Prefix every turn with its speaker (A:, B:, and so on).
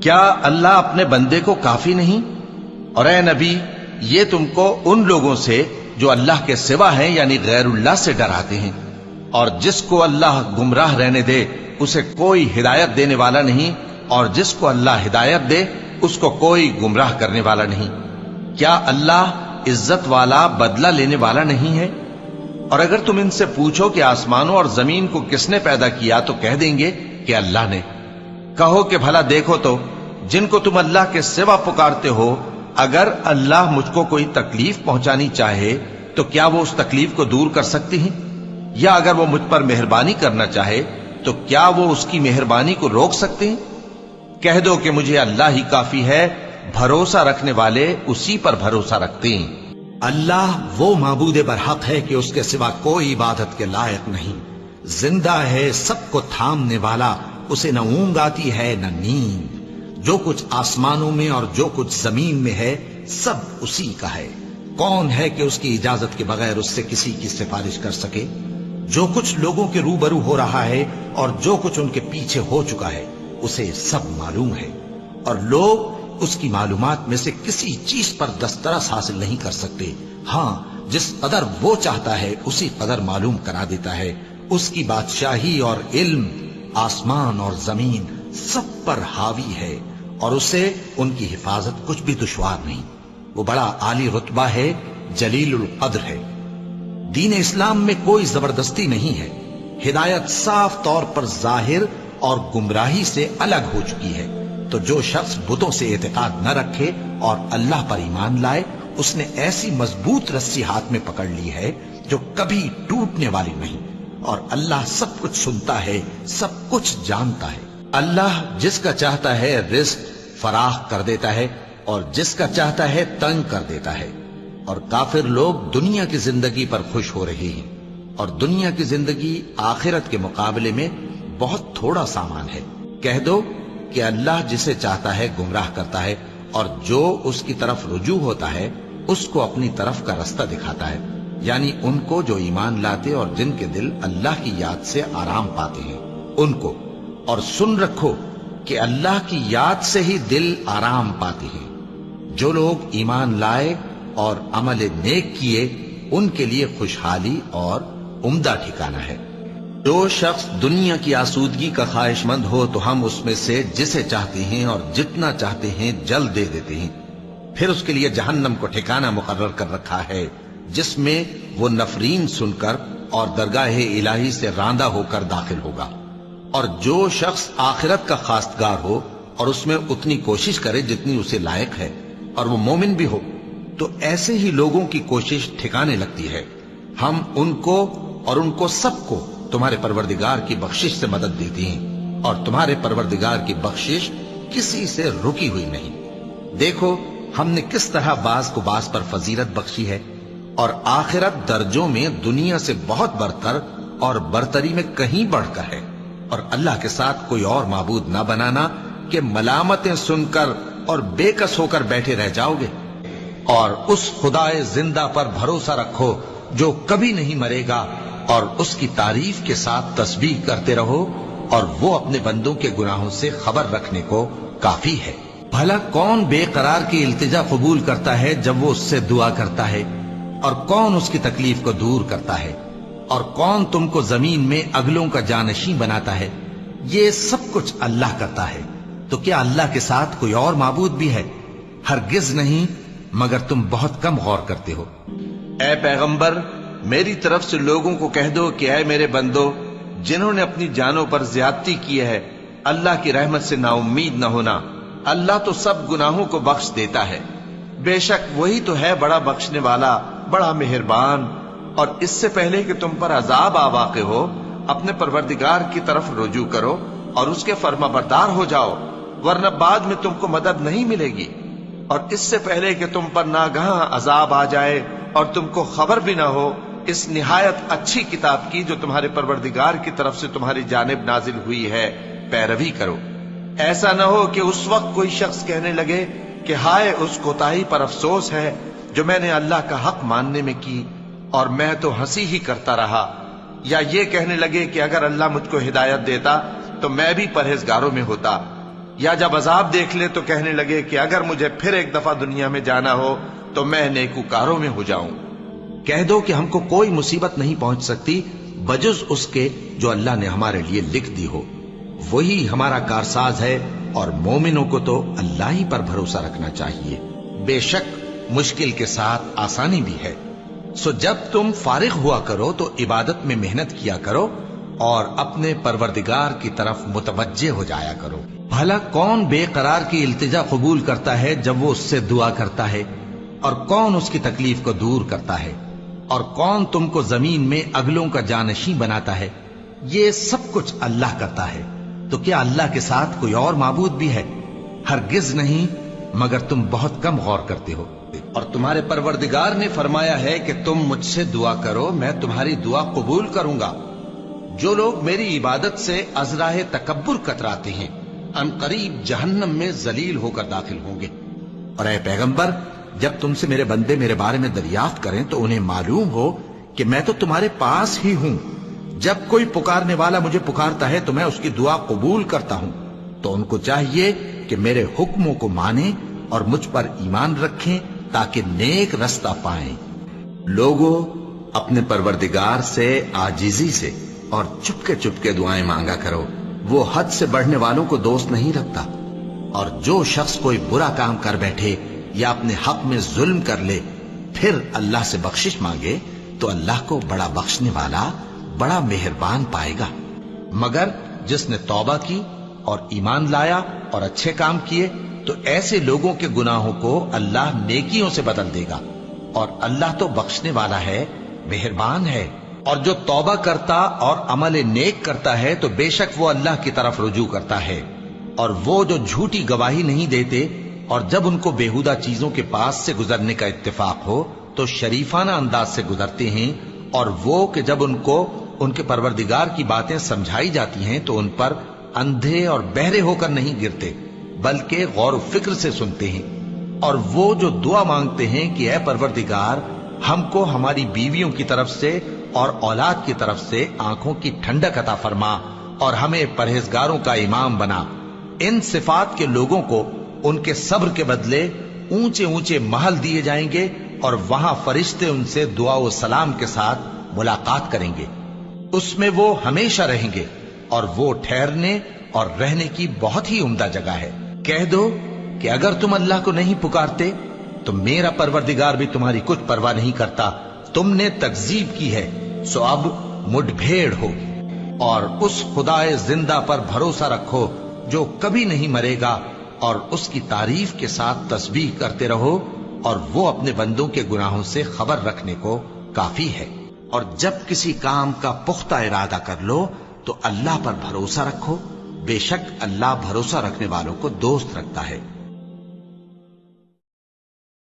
A: کیا اللہ اپنے بندے کو کافی نہیں؟ اور اے نبی، یہ تم کو ان لوگوں سے جو اللہ کے سوا ہیں یعنی غیر اللہ سے ڈراتے ہیں، اور جس کو اللہ گمراہ رہنے دے اسے کوئی ہدایت دینے والا نہیں، اور جس کو اللہ ہدایت دے اس کو کوئی گمراہ کرنے والا نہیں۔ کیا اللہ عزت والا بدلہ لینے والا نہیں ہے؟ اور اگر تم ان سے پوچھو کہ آسمانوں اور زمین کو کس نے پیدا کیا تو کہہ دیں گے کہ اللہ نے۔ کہو کہ بھلا دیکھو تو جن کو تم اللہ کے سوا پکارتے ہو، اگر اللہ مجھ کو کوئی تکلیف پہنچانی چاہے تو کیا وہ اس تکلیف کو دور کر سکتی ہیں؟ یا اگر وہ مجھ پر مہربانی کرنا چاہے تو کیا وہ اس کی مہربانی کو روک سکتے ہیں؟ کہہ دو کہ مجھے اللہ ہی کافی ہے، بھروسہ رکھنے والے اسی پر بھروسہ رکھتے ہیں۔
B: اللہ وہ معبود برحق ہے کہ اس کے سوا کوئی عبادت کے لائق نہیں، زندہ ہے، سب کو تھامنے والا، اسے نہ اونگ آتی ہے نہ نیند۔ جو کچھ آسمانوں میں اور جو کچھ زمین میں ہے سب اسی کا ہے۔ کون ہے کہ اس کی اجازت کے بغیر اس سے کسی کی سفارش کر سکے؟ جو کچھ لوگوں کے روبرو ہو رہا ہے اور جو کچھ ان کے پیچھے ہو چکا ہے اسے سب معلوم ہے، اور لوگ اس کی معلومات میں سے کسی چیز پر دسترس حاصل نہیں کر سکتے۔ ہاں، جس قدر وہ چاہتا ہے اسی قدر معلوم کرا دیتا ہے۔ اس کی بادشاہی اور علم آسمان اور زمین سب پر حاوی ہے، اور اسے ان کی حفاظت کچھ بھی دشوار نہیں۔ وہ بڑا عالی رتبہ ہے، جلیل القدر ہے۔ دین اسلام میں کوئی زبردستی نہیں ہے، ہدایت صاف طور پر ظاہر اور گمراہی سے الگ ہو چکی ہے۔ تو جو شخص بتوں سے اعتقاد نہ رکھے اور اللہ پر ایمان لائے، اس نے ایسی مضبوط رسی ہاتھ میں پکڑ لی ہے جو کبھی ٹوٹنے والی نہیں، اور اللہ سب کچھ سنتا ہے، سب کچھ جانتا ہے۔ اللہ جس کا چاہتا ہے رزق فراخ کر دیتا ہے اور جس کا چاہتا ہے تنگ کر دیتا ہے۔ اور کافر لوگ دنیا کی زندگی پر خوش ہو رہے ہیں، اور دنیا کی زندگی آخرت کے مقابلے میں بہت تھوڑا سامان ہے۔ کہہ دو کہ اللہ جسے چاہتا ہے گمراہ کرتا ہے، اور جو اس کی طرف رجوع ہوتا ہے اس کو اپنی طرف کا رستہ دکھاتا ہے، یعنی ان کو جو ایمان لاتے اور جن کے دل اللہ کی یاد سے آرام پاتے ہیں ان کو۔ اور سن رکھو کہ اللہ کی یاد سے ہی دل آرام پاتے ہیں۔ جو لوگ ایمان لائے اور عمل نیک کیے ان کے لیے خوشحالی اور عمدہ ٹھکانہ ہے۔ جو شخص دنیا کی آسودگی کا خواہش مند ہو تو ہم اس میں سے جسے چاہتے ہیں اور جتنا چاہتے ہیں جلد دے دیتے ہیں۔ پھر اس کے لیے جہنم کو ٹھکانہ مقرر کر رکھا ہے، جس میں وہ نفرین سن کر اور درگاہ الہی سے راندہ ہو کر داخل ہوگا۔ اور جو شخص آخرت کا خواستگار ہو اور اس میں اتنی کوشش کرے جتنی اسے لائق ہے، اور وہ مومن بھی ہو، تو ایسے ہی لوگوں کی کوشش ٹھکانے لگتی ہے۔ ہم ان کو اور ان کو سب کو تمہارے پروردگار کی بخشش سے مدد دیتی ہیں، اور تمہارے پروردگار کی بخشش کسی سے رکی ہوئی نہیں۔ دیکھو ہم نے کس طرح بعض کو بعض پر فضیلت بخشی ہے، اور آخرت درجوں میں دنیا سے بہت برتر اور برتری میں کہیں بڑھ کر ہے۔ اور اللہ کے ساتھ کوئی اور معبود نہ بنانا کہ ملامتیں سن کر اور بے کس ہو کر بیٹھے رہ جاؤ گے۔ اور اس خدائے زندہ پر بھروسہ رکھو جو کبھی نہیں مرے گا، اور اس کی تعریف کے ساتھ تسبیح کرتے رہو، اور وہ اپنے بندوں کے گناہوں سے خبر رکھنے کو کافی ہے۔ بھلا کون بے قرار کی التجا قبول کرتا ہے جب وہ اس سے دعا کرتا ہے؟ اور کون اس کی تکلیف کو دور کرتا ہے؟ اور کون تم کو زمین میں اگلوں کا جانشین بناتا ہے؟ یہ سب کچھ اللہ کرتا ہے۔ تو کیا اللہ کے ساتھ کوئی اور معبود بھی ہے؟ ہرگز نہیں، مگر تم بہت کم غور کرتے ہو۔
A: اے پیغمبر، میری طرف سے لوگوں کو کہہ دو کہ اے میرے بندو، جنہوں نے اپنی جانوں پر زیادتی کی ہے، اللہ کی رحمت سے نا امید نہ ہونا۔ اللہ تو سب گناہوں کو بخش دیتا ہے، بے شک وہی تو ہے بڑا بخشنے والا، بڑا مہربان۔ اور اس سے پہلے کہ تم پر عذاب آ واقع ہو، اپنے پروردگار کی طرف رجوع کرو اور اس کے فرما بردار ہو جاؤ، ورنہ بعد میں تم کو مدد نہیں ملے گی۔ اور اس سے پہلے کہ تم پر ناگہاں عذاب آ جائے اور تم کو خبر بھی نہ ہو، اس نہایت اچھی کتاب کی جو تمہارے پروردگار کی طرف سے تمہاری جانب نازل ہوئی ہے پیروی کرو۔ ایسا نہ ہو کہ اس وقت کوئی شخص کہنے لگے کہ ہائے اس کوتاہی پر افسوس ہے جو میں نے اللہ کا حق ماننے میں کی، اور میں تو ہنسی ہی کرتا رہا۔ یا یہ کہنے لگے کہ اگر اللہ مجھ کو ہدایت دیتا تو میں بھی پرہیزگاروں میں ہوتا۔ یا جب عذاب دیکھ لے تو کہنے لگے کہ اگر مجھے پھر ایک دفعہ دنیا میں جانا ہو تو میں نیکوکاروں میں ہو جاؤں۔
B: کہہ دو کہ ہم کو کوئی مصیبت نہیں پہنچ سکتی بجز اس کے جو اللہ نے ہمارے لیے لکھ دی ہو، وہی ہمارا کارساز ہے، اور مومنوں کو تو اللہ ہی پر بھروسہ رکھنا چاہیے۔
A: بے شک مشکل کے ساتھ آسانی بھی ہے۔ سو جب تم فارغ ہوا کرو تو عبادت میں محنت کیا کرو اور اپنے پروردگار کی طرف متوجہ ہو جایا کرو۔
B: بھلا کون بے قرار کی التجا قبول کرتا ہے جب وہ اس سے دعا کرتا ہے، اور کون اس کی تکلیف کو دور کرتا ہے، اور کون تم کو زمین میں اگلوں کا جانشین بناتا ہے؟ یہ سب کچھ اللہ کرتا ہے، تو کیا اللہ کے ساتھ کوئی اور معبود بھی ہے؟ ہرگز نہیں، مگر تم بہت کم غور کرتے ہو۔
A: اور تمہارے پروردگار نے فرمایا ہے کہ تم مجھ سے دعا کرو، میں تمہاری دعا قبول کروں گا۔ جو لوگ میری عبادت سے ازراہ تکبر کتراتے ہیں ان قریب جہنم میں ذلیل ہو کر داخل ہوں گے۔
B: اور اے پیغمبر، جب تم سے میرے بندے میرے بارے میں دریافت کریں تو انہیں معلوم ہو کہ میں تو تمہارے پاس ہی ہوں۔ جب کوئی پکارنے والا مجھے پکارتا ہے تو میں اس کی دعا قبول کرتا ہوں، تو ان کو چاہیے کہ میرے حکموں کو مانیں اور مجھ پر ایمان رکھیں تاکہ نیک رستہ پائیں۔ لوگوں، اپنے پروردگار سے عاجزی سے اور چپکے چپکے دعائیں مانگا کرو، وہ حد سے بڑھنے والوں کو دوست نہیں رکھتا۔ اور جو شخص کوئی برا کام کر بیٹھے یا اپنے حق میں ظلم کر لے پھر اللہ سے بخشش مانگے تو اللہ کو بڑا بخشنے والا، بڑا مہربان پائے گا۔
A: مگر جس نے توبہ کی اور ایمان لایا اور اچھے کام کیے تو ایسے لوگوں کے گناہوں کو اللہ نیکیوں سے بدل دے گا، اور اللہ تو بخشنے والا ہے، مہربان ہے۔ اور جو توبہ کرتا اور عمل نیک کرتا ہے تو بے شک وہ اللہ کی طرف رجوع کرتا ہے۔ اور وہ جو جھوٹی گواہی نہیں دیتے اور جب ان کو بیہودہ چیزوں کے پاس سے گزرنے کا اتفاق ہو تو شریفانہ انداز سے گزرتے ہیں، اور وہ کہ جب ان کو ان کے پروردگار کی باتیں سمجھائی جاتی ہیں تو ان پر اندھے اور بہرے ہو کر نہیں گرتے بلکہ غور و فکر سے سنتے ہیں۔ اور وہ جو دعا مانگتے ہیں کہ اے پروردگار، ہم کو ہماری بیویوں کی طرف سے اور اولاد کی طرف سے آنکھوں کی ٹھنڈک عطا فرما اور ہمیں پرہیزگاروں کا امام بنا، ان صفات کے لوگوں کو ان کے صبر کے بدلے اونچے اونچے محل دیے جائیں گے، اور وہاں فرشتے ان سے دعا و سلام کے ساتھ ملاقات کریں گے۔ اس میں وہ ہمیشہ رہیں گے، اور وہ ٹھہرنے اور رہنے کی بہت ہی عمدہ جگہ ہے۔ کہہ دو کہ اگر تم اللہ کو نہیں پکارتے تو میرا پروردگار بھی تمہاری کچھ پرواہ نہیں کرتا۔ تم نے تکذیب کی ہے، سو اب مڈ بھیڑ ہو، اور اس خدائے زندہ پر بھروسہ رکھو جو کبھی نہیں مرے گا، اور اس کی تعریف کے ساتھ تسبیح کرتے رہو، اور وہ اپنے بندوں کے گناہوں سے خبر رکھنے کو کافی ہے۔ اور جب کسی کام کا پختہ ارادہ کر لو تو اللہ پر بھروسہ رکھو، بے شک اللہ بھروسہ رکھنے والوں کو دوست رکھتا ہے۔